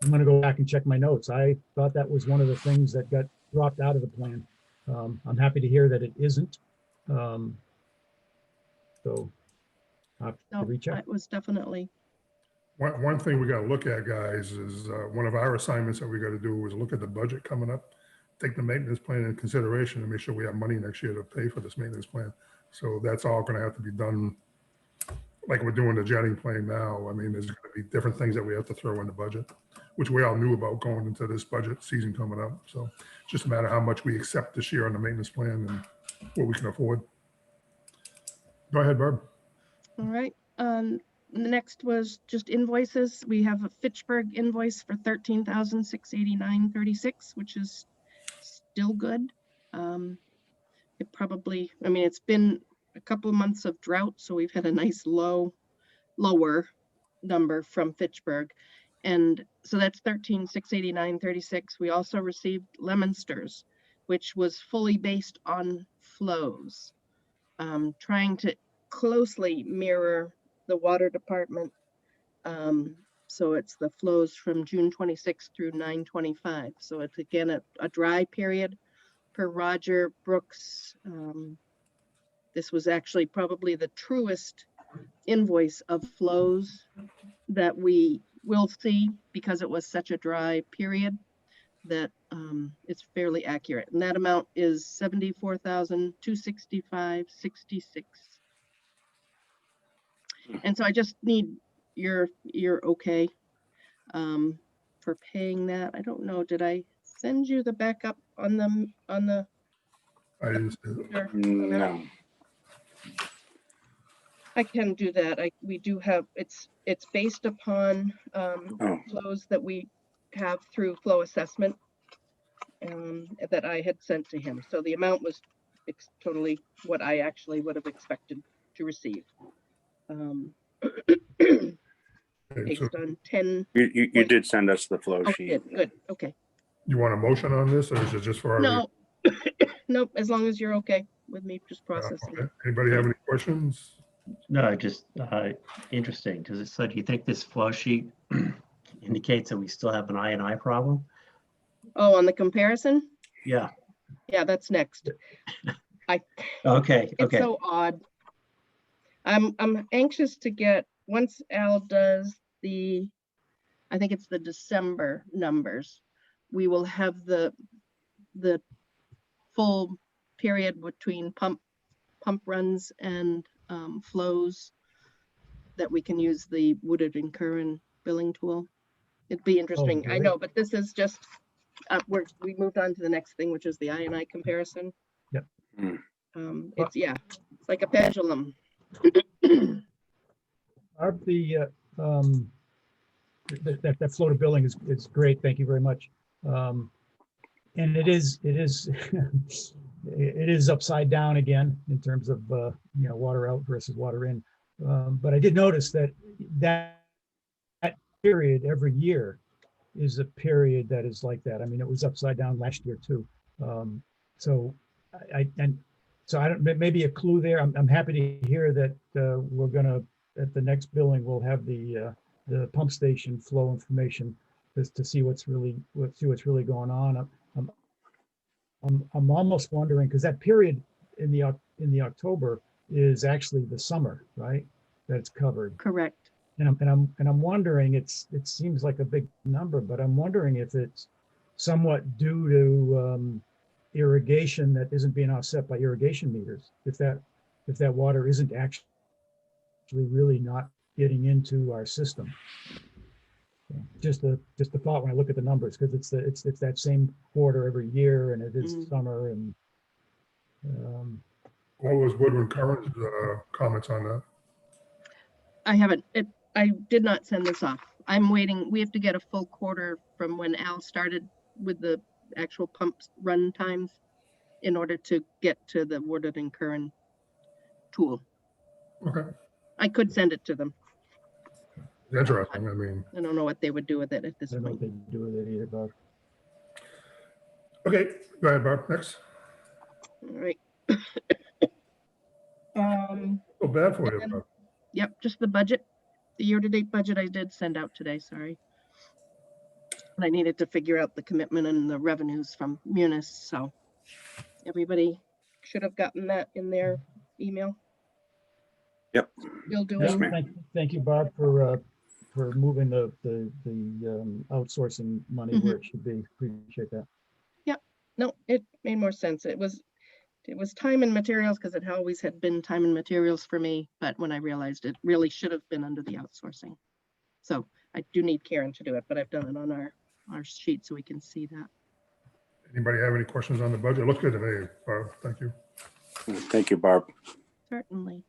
going to go back and check my notes. I thought that was one of the things that got dropped out of the plan. I'm happy to hear that it isn't. So I'll have to reach out. It was definitely One thing we got to look at, guys, is one of our assignments that we got to do is look at the budget coming up, take the maintenance plan in consideration and make sure we have money next year to pay for this maintenance plan. So that's all going to have to be done like we're doing the jetting plan now. I mean, there's going to be different things that we have to throw in the budget, which we all knew about going into this budget season coming up. So it's just a matter of how much we accept this year on the maintenance plan and what we can afford. Go ahead, Barb. All right. The next was just invoices. We have a Fitchburg invoice for $13,689.36, which is still good. It probably, I mean, it's been a couple of months of drought, so we've had a nice lower number from Fitchburg. And so that's $13,689.36. We also received Lemonster's, which was fully based on flows, trying to closely mirror the water department. So it's the flows from June 26 through 9/25. So it's again a dry period per Roger Brooks. This was actually probably the truest invoice of flows that we will see because it was such a dry period that it's fairly accurate. And that amount is $74,265.66. And so I just need your okay for paying that. I don't know, did I send you the backup on the I didn't see it. Sure. No. I can do that. We do have, it's based upon flows that we have through flow assessment that I had sent to him. So the amount was totally what I actually would have expected to receive. Okay, Based so on 10. You did send us the flow Oh, sheet. good. Okay. you want a motion on this, or is it just for our? No, nope. As long as you're okay with me just Yeah, processing. okay. Anybody have any questions? No, just interesting, because it said, you think this flow sheet indicates that we still have an I&I problem? Oh, on the comparison? Yeah, Yeah, that's next. okay, It's okay. so odd. I'm anxious to get, once Al does I think it's the December numbers, we will have the full period between pump runs and flows that we can use the Woodard and Curran billing tool. It'd be interesting. I great. know, but this is just, we moved on to the next thing, which is the I&I comparison. Yep. It's, yeah, it's like a pendulum. Barb, that flow to billing is great. Thank you very much. And it is it is upside down again in terms of water out versus water in. But I did notice that period every year is a period that is like that. I mean, it was upside down last year too. So I don't, maybe a clue there. I'm happy to hear that we're gonna, at the next billing, we'll have the pump station flow information just to see what's really going on. I'm almost wondering, because that period in the October is actually the summer, right? That's covered. Correct. And I'm wondering, it seems like a big number, but I'm wondering if it's somewhat due to irrigation that isn't being offset by irrigation meters. If that water isn't actually really not getting into our system. Just a thought when I look at the numbers, because it's that same quarter every year, and it is summer. And What was Woodward Curran's comments on that? I haven't, I did not send this off. I'm waiting. We have to get a full quarter from when Al started with the actual pumps run times in order to get to the Woodard and Curran tool. Okay, I could send it to them. interesting. I mean, I don't know what they would do with it at this I don't know point. what they do with it either, Bob. okay, go ahead, Barb, next. All right. So bad for you, And- Barb. Yep, just the budget. The year-to-date budget I did send out today, sorry. And I needed to figure out the commitment and the revenues from Munis, so everybody should have gotten that in their email. Yep. Still Yeah, doing, ma'am. thank you, Barb, for for moving the outsourcing money where it should be. Appreciate that. No, it made more sense. It was time and materials because it always had been time and materials for me. But when I realized it really should have been under the outsourcing. So I do need Karen to do it, but I've done it on our sheet so we can see that. Anybody have any questions on the budget? Looks good to me, Barb. Thank you. Thank you, Barb. Certainly.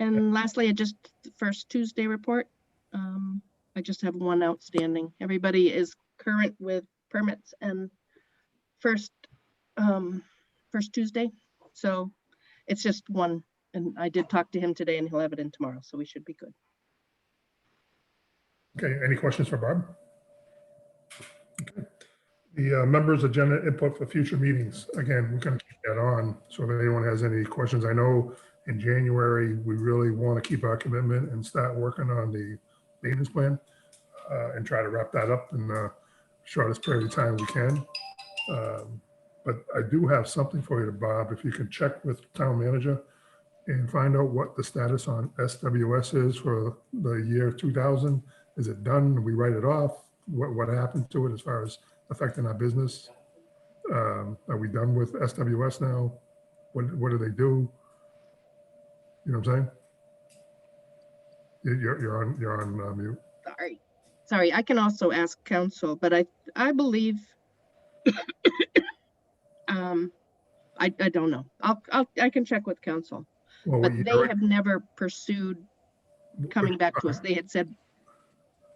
And lastly, just the first Tuesday report. I just have one outstanding. Everybody is current with permits and first Tuesday. So it's just one. And I did talk to him today and he'll have it in tomorrow. So we should be good. Okay, any questions for Barb? Okay. The members' agenda input for future meetings. Again, we're going to keep that on. So if anyone has any questions, I know in January, we really want to keep our commitment and start working on the maintenance plan and try to wrap that up in the shortest period of time we can. But I do have something for you, Bob, if you can check with town manager and find out what the status on SWS is for the year 2000. Is it done? We write it off? What happened to it as far as affecting our business? Are we done with SWS now? What do they do? You know what I'm saying? You're on mute. Sorry. I can also ask council, but I believe I don't know. I can check with council, Well, but they have never pursued coming back to us. They had said,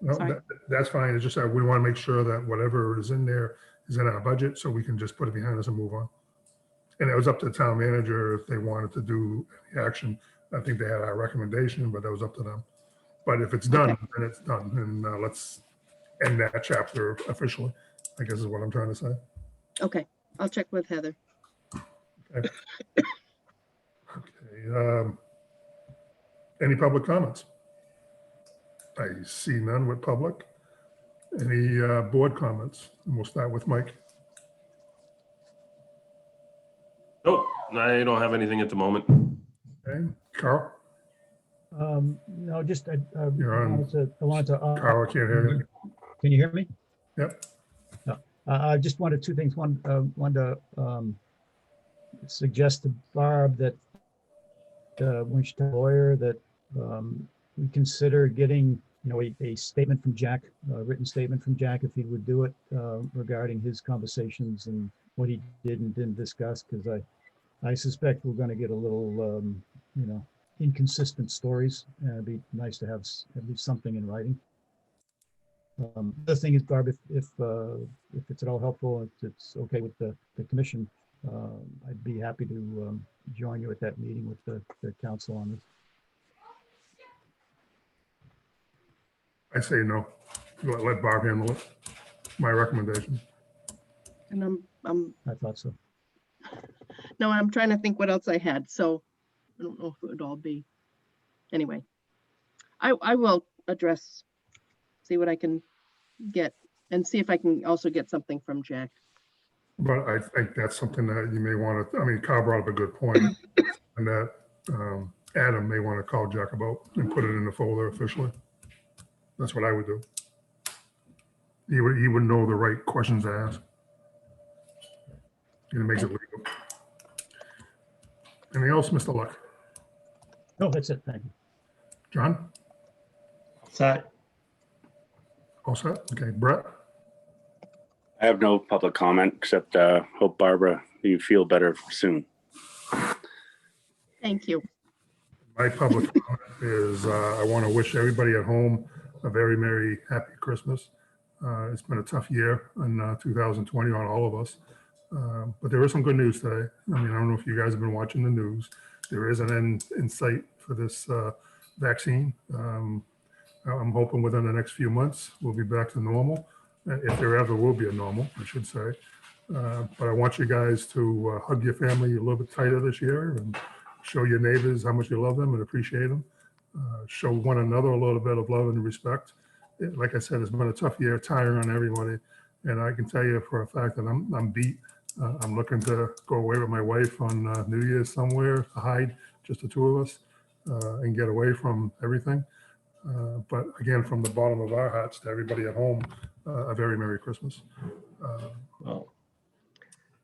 No, sorry. that's fine. It's just that we want to make sure that whatever is in there is in our budget so we can just put it behind us and move on. And it was up to the town manager if they wanted to do any action. I think they had our recommendation, but that was up to them. But if it's done, then it's done. And let's end that chapter officially, I guess is what I'm trying to say. Okay, I'll check with Heather. Okay. Any public comments? I see none with public. Any board comments? And we'll start with Mike. Nope, I don't have anything at the moment. Okay, Carl? No, just I You're on. wanted to Carl, I can't hear you. Can you hear me? Yep. No. I just wanted two things. One, wanted to suggest to Barb that when she's a lawyer, that we consider getting, a statement from Jack, a written statement from Jack, if he would do it, regarding his conversations and what he did and didn't discuss, because I suspect we're going to get a little, inconsistent stories. And it'd be nice to have at least something in writing. The thing is, Barb, if it's at all helpful, if it's okay with the commission, I'd be happy to join you at that meeting with the council on this. I say no. Let Barb handle it. My recommendation. And I thought so. no, I'm trying to think what else I had. So I don't know if it would all be. Anyway, I will address, see what I can get and see if I can also get something from Jack. But I think that's something that you may want to, Carl brought up a good point, and that Adam may want to call Jack about and put it in the folder officially. That's what I would do. He would know the right questions to ask. And it makes it legal. Anything else, Mr. Luck? No, that's it. Thank you. John? Set. All set? Okay, Brett? I have no public comment except hope, Barbara, you feel better soon. Thank you. My public comment is I want to wish everybody at home a very Merry, Happy Christmas. It's been a tough year in 2020 on all of us. But there is some good news today. I don't know if you guys have been watching the news. There is an end in sight for this vaccine. I'm hoping within the next few months, we'll be back to normal. If there ever will be a normal, I should say. But I want you guys to hug your family a little bit tighter this year and show your neighbors how much you love them and appreciate them. Show one another a little bit of love and respect. Like I said, it's been a tough year, tiring on everybody. And I can tell you for a fact that I'm beat. I'm looking to go away with my wife on New Year's somewhere to hide, just the two of us, and get away from everything. But again, from the bottom of our hearts to everybody at home, a very Merry Christmas. Well,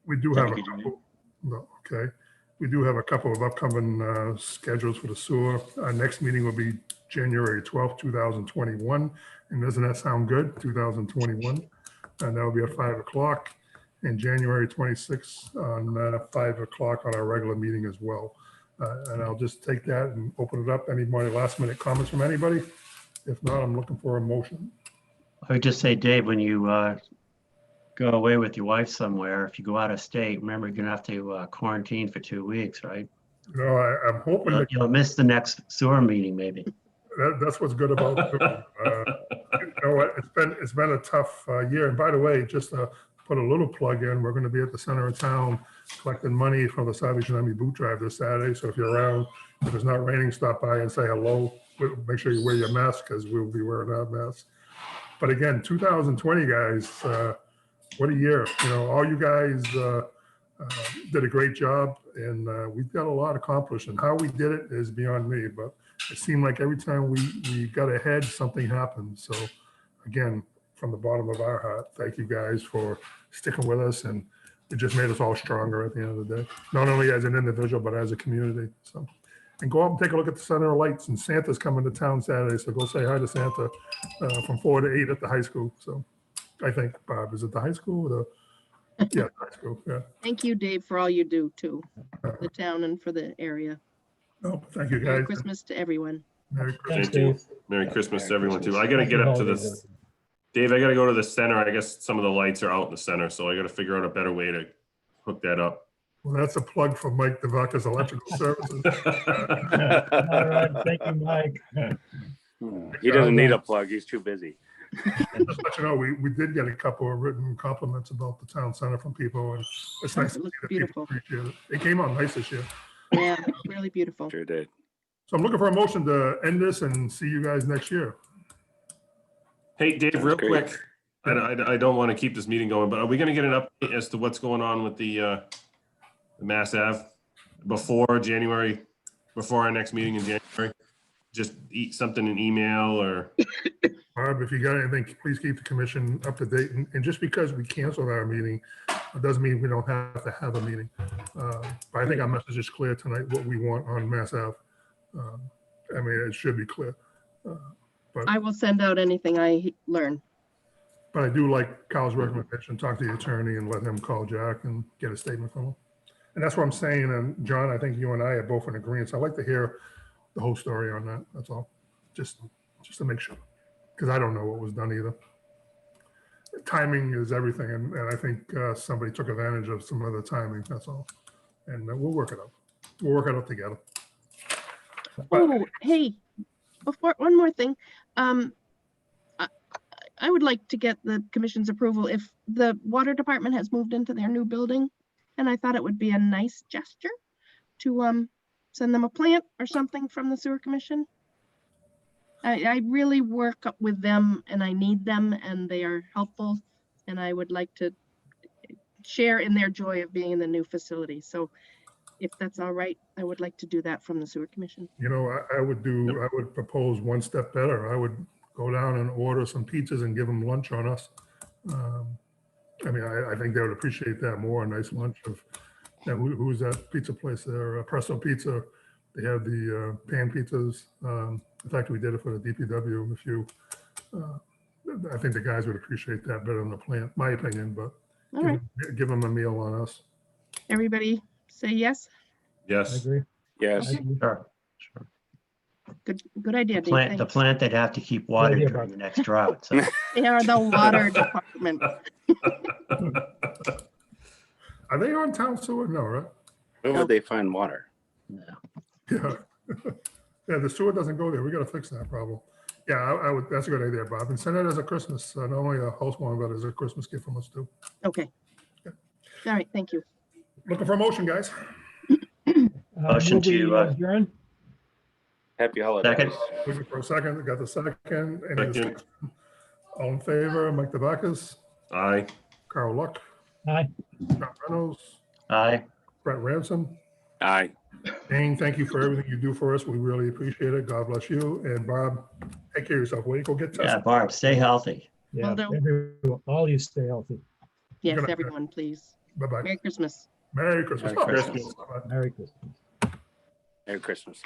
We do have a Thank you, Jimmy. couple, no, okay. We do have a couple of upcoming schedules for the sewer. Our next meeting will be January 12th, 2021. And doesn't that sound good? 2021. And that'll be at 5 o'clock. And January 26th on 5 o'clock on our regular meeting as well. And I'll just take that and open it up. Any more last minute comments from anybody? If not, I'm looking for a motion. I would just say, Dave, when you go away with your wife somewhere, if you go out of state, remember you're gonna have to quarantine for 2 weeks, right? You know, I'm hoping that You'll miss the next sewer meeting, maybe. that's what's good about it. You know what? It's been a tough year. And by the way, just to put a little plug in, we're going to be at the center of town collecting money from the Salvation Army boot drive this Saturday. So if you're around, if it's not raining, stop by and say hello. Make sure you wear your mask because we'll be wearing our masks. But again, 2020, guys, what a year. You know, all you guys did a great job, and we've got a lot accomplished. And how we did it is beyond me, but it seemed like every time we got ahead, something happened. So again, from the bottom of our heart, thank you guys for sticking with us, and it just made us all stronger at the end of the day, not only as an individual, but as a community. So, and go out and take a look at the Center of Lights, and Santa's coming to town Saturday, so go say hi to Santa from 4 to 8 at the high school. So I think, Bob, is it the high school or yeah, high school, yeah. Thank you, Dave, for all you do too, for the town and for the area. No, thank you, Merry guys. Christmas to everyone. Merry Christmas. Thank you. Merry Christmas to everyone too. I gotta get up to this. Dave, I gotta go to the center. I guess some of the lights are out in the center, so I gotta figure out a better way to hook that up. Well, that's a plug for Mike DeVacca's Electrical Services. All right, thank you, Mike. He doesn't need a plug. He's too busy. Just let you know, we did get a couple of written compliments about the town center from people, and it's nice to It see looks that people beautiful. appreciate it. It came out nice this year. Yeah, really beautiful. Sure did. So I'm looking for a motion to end this and see you guys next year. Hey, Dave, Sounds real great. quick. I don't want to keep this meeting going, but are we gonna get an update as to what's going on with the Mass Ave before our next meeting in January? Just eat something in email or, Barb, if you got anything, please keep the commission up to date. And just because we canceled our meeting, it doesn't mean we don't have to have a meeting. But I think our message is clear tonight, what we want on Mass Ave. I mean, it should be clear. I will send out anything I learn. But I do like Kyle's recommendation, talk to the attorney and let him call Jack and get a statement from him. And that's what I'm saying. And John, I think you and I are both in agreement. So I'd like to hear the whole story on that. That's all. Just to make sure. Because I don't know what was done either. Timing is everything. And I think somebody took advantage of some of the timing. That's all. And we'll work it out. We'll work it out together. Oh, hey, before, one more thing. I would like to get the commission's approval if the water department has moved into their new building. And I thought it would be a nice gesture to send them a plant or something from the sewer commission. I really work up with them and I need them and they are helpful. And I would like to share in their joy of being in the new facility. So if that's all right, I would like to do that from the sewer commission. You know, I would propose one step better. I would go down and order some pizzas and give them lunch on us. I mean, I think they would appreciate that more, a nice lunch of, who's that pizza place there? Presso Pizza. They have the pan pizzas. In fact, we did it for the DPW. I think the guys would appreciate that better than the plant, my opinion, but All right, give them a meal on us. everybody say yes. I yes. agree. Yes. Okay. Sure. Good idea, Dave. The Thanks. plant they'd have to keep water idea, during Bob. the next drought. So They are the water department. Are they on town sewer? No, right? Where would they find water? no. Yeah. Yeah, the sewer doesn't go there. We got to fix that problem. Yeah, I would, that's a good idea, Bob. And send it as a Christmas, not only a housewarming, but as a Christmas gift from us too. Okay. All right, thank you. Looking for a motion, guys. Motion Move we to, adjourn. Happy holidays. Second. Looking for a second. Got the second. Any Second. discussion? All in favor, Mike DeVacca's, Aye. Carl Luck, Aye. John Reynolds, Aye. Brett Ransom. Aye. Dane, thank you for everything you do for us. We really appreciate it. God bless you. And Bob, Take care of yourself. Will you go get Yeah, tested? Barb, stay healthy. Yeah, Will do. everyone, all you stay healthy. Yes, gonna- everyone, please. Bye-bye. Merry Christmas. Merry Christmas. Merry Christmas. Bye-bye. Merry Christmas. Merry Christmas.